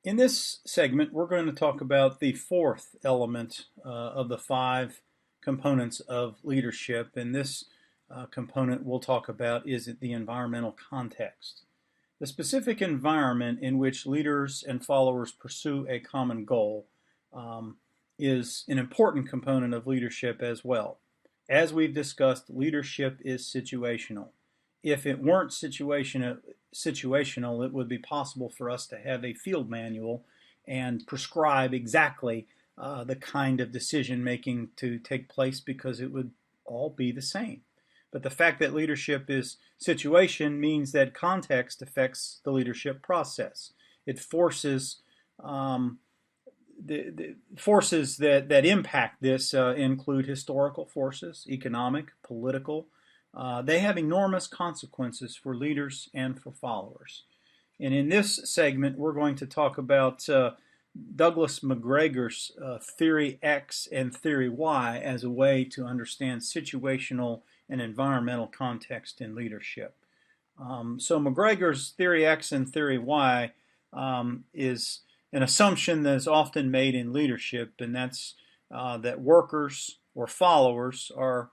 In this segment, we're going to talk about the fourth element of the five components of leadership. And this component we'll talk about is the environmental context. The specific environment in which leaders and followers pursue a common goal is an important component of leadership as well. As we've discussed, leadership is situational. If it weren't situational, it would be possible for us to have a field manual and prescribe exactly the kind of decision making to take place because it would all be the same. But the fact that leadership is situation means that context affects the leadership process. It forces the forces that impact this include historical forces, economic, political. They have enormous consequences for leaders and for followers. And in this segment, we're going to talk about Douglas McGregor's Theory X and Theory Y as a way to understand situational and environmental context in leadership. So McGregor's Theory X and Theory Y is an assumption that is often made in leadership, and that's that workers or followers are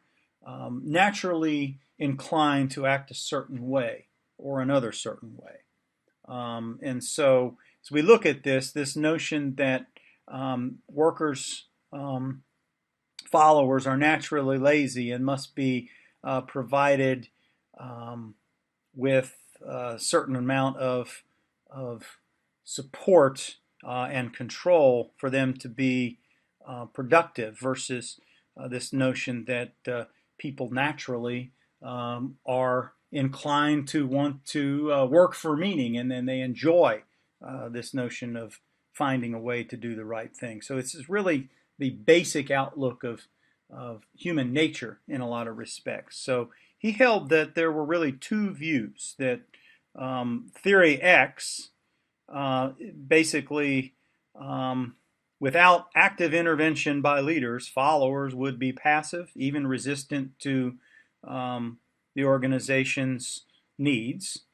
naturally inclined to act a certain way or another certain way. And so as we look at this notion that workers, followers are naturally lazy and must be provided with a certain amount of support and control for them to be productive versus this notion that people naturally are inclined to want to work for meaning, and then they enjoy this notion of finding a way to do the right thing. So it's really the basic outlook of human nature in a lot of respects. So he held that there were really two views, that Theory X basically without active intervention by leaders, followers would be passive, even resistant to the organization's needs.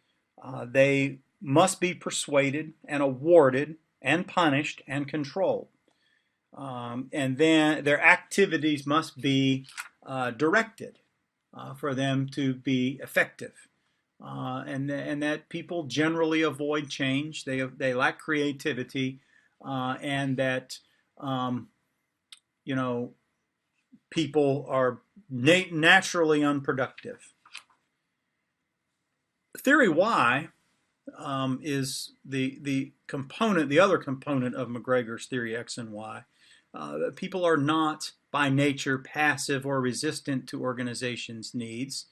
They must be persuaded and awarded and punished and controlled. And then their activities must be directed for them to be effective. And that people generally avoid change. They lack creativity, and that people are naturally unproductive. Theory Y is the component, the other component of McGregor's Theory X and Y. People are not by nature passive or resistant to organizations' needs.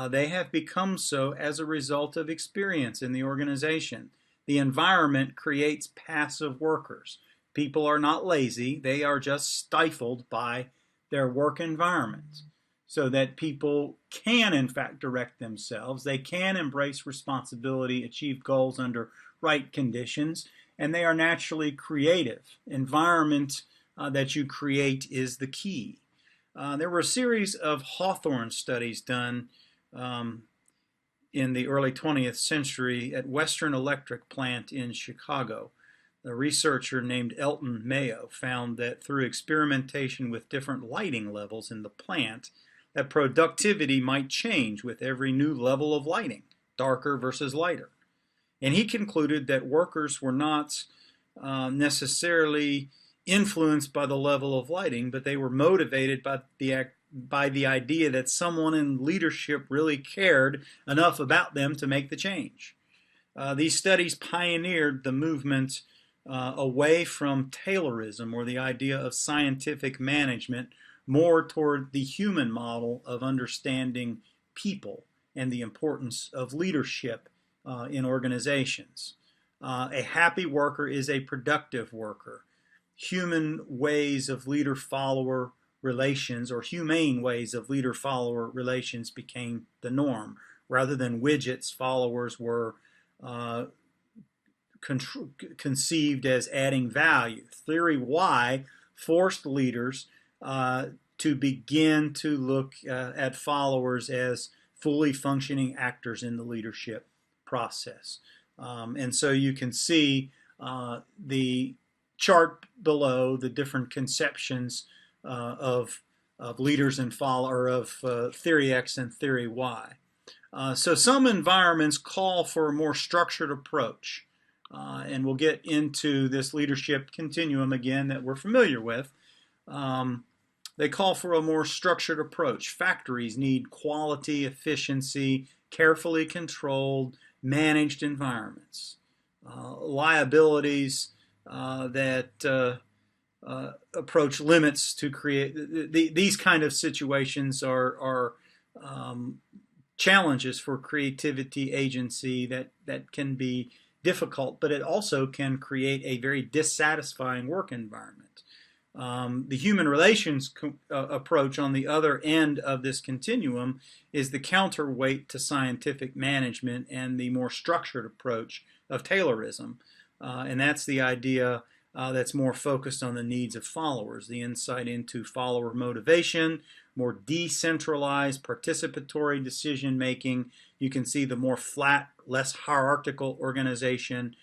They have become so as a result of experience in the organization. The environment creates passive workers. People are not lazy, they are just stifled by their work environment, so that people can, in fact, direct themselves. They can embrace responsibility, achieve goals under right conditions, and they are naturally creative. Environment that you create is the key. There were a series of Hawthorne studies done in the early 20th century at Western Electric plant in Chicago. A researcher named Elton Mayo found that through experimentation with different lighting levels in the plant, that productivity might change with every new level of lighting, darker versus lighter. And he concluded that workers were not necessarily influenced by the level of lighting, but they were motivated by the idea that someone in leadership really cared enough about them to make the change. These studies pioneered the movement away from Taylorism, or the idea of scientific management, more toward the human model of understanding people and the importance of leadership in organizations. A happy worker is a productive worker. Human ways of leader-follower relations, or humane ways of leader-follower relations, became the norm. Rather than widgets, followers were conceived as adding value. Theory Y forced leaders to begin to look at followers as fully functioning actors in the leadership process. And so you can see the chart below the different conceptions of leaders and follower of theory X and theory Y. So some environments call for a more structured approach. And we'll get into this leadership continuum again that we're familiar with. They call for a more structured approach. Factories need quality, efficiency, carefully controlled, managed environments. Liabilities that approach limits to create these kind of situations are challenges for creativity, agency that can be difficult, but it also can create a very dissatisfying work environment. The human relations approach on the other end of this continuum is the counterweight to scientific management and the more structured approach of Taylorism. And that's the idea that's more focused on the needs of followers, the insight into follower motivation, more decentralized participatory decision making. You can see the more flat, less hierarchical organization,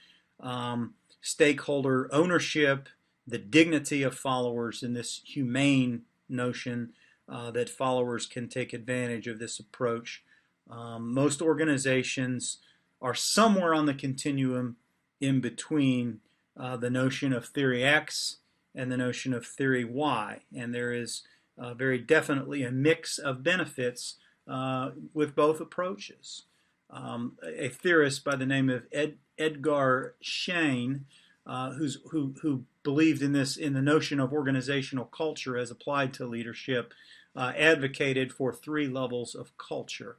stakeholder ownership, the dignity of followers in this humane notion that followers can take advantage of this approach. Most organizations are somewhere on the continuum in between the notion of theory X and the notion of theory Y, and there is very definitely a mix of benefits with both approaches. A theorist by the name of Edgar Schein, who believed in the notion of organizational culture as applied to leadership, advocated for 3 levels of culture,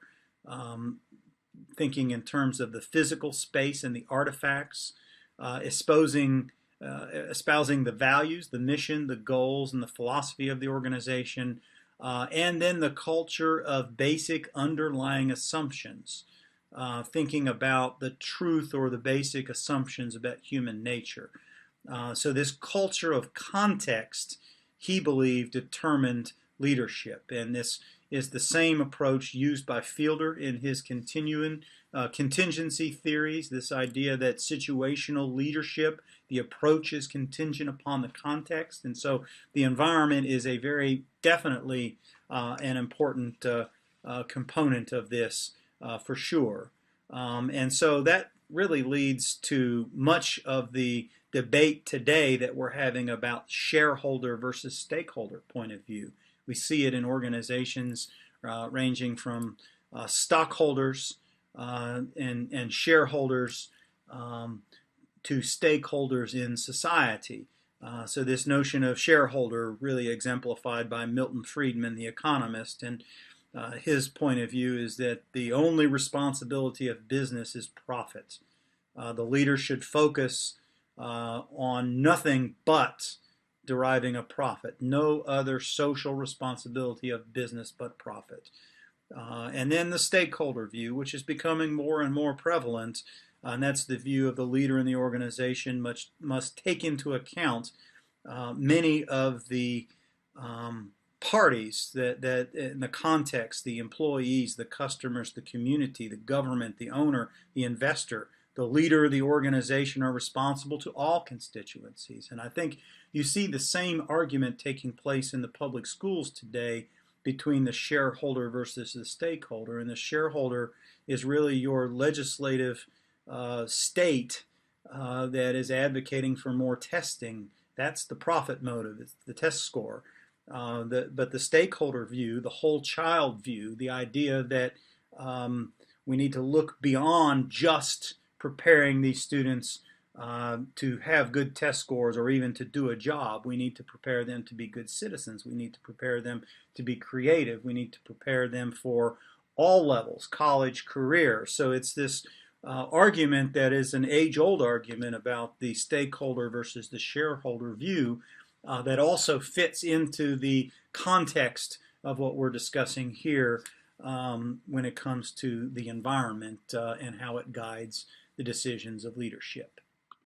thinking in terms of the physical space and the artifacts, espousing the values, the mission, the goals, and the philosophy of the organization, and then the culture of basic underlying assumptions, thinking about the truth or the basic assumptions about human nature. So this culture of context, he believed, determined leadership, and this is the same approach used by Fielder in his contingency theories, this idea that situational leadership, the approach is contingent upon the context, and so the environment is a very definitely an important component of this for sure. And so that really leads to much of the debate today that we're having about shareholder versus stakeholder point of view. We see it in organizations ranging from stockholders and shareholders to stakeholders in society. So this notion of shareholder really exemplified by Milton Friedman, the economist, and his point of view is that the only responsibility of business is profit. The leader should focus on nothing but deriving a profit. No other social responsibility of business but profit. And then the stakeholder view, which is becoming more and more prevalent, and that's the view of the leader in the organization must take into account many of the parties that in the context, the employees, the customers, the community, the government, the owner, the investor. The leader of the organization are responsible to all constituencies. And I think you see the same argument taking place in the public schools today between the shareholder versus the stakeholder. And the shareholder is really your legislative state that is advocating for more testing. That's the profit motive, it's the test score. But the stakeholder view, the whole child view, the idea that we need to look beyond just preparing these students to have good test scores or even to do a job. We need to prepare them to be good citizens. We need to prepare them to be creative. We need to prepare them for all levels, college, career. So it's this argument that is an age-old argument about the stakeholder versus the shareholder view that also fits into the context of what we're discussing here when it comes to the environment and how it guides the decisions of leadership.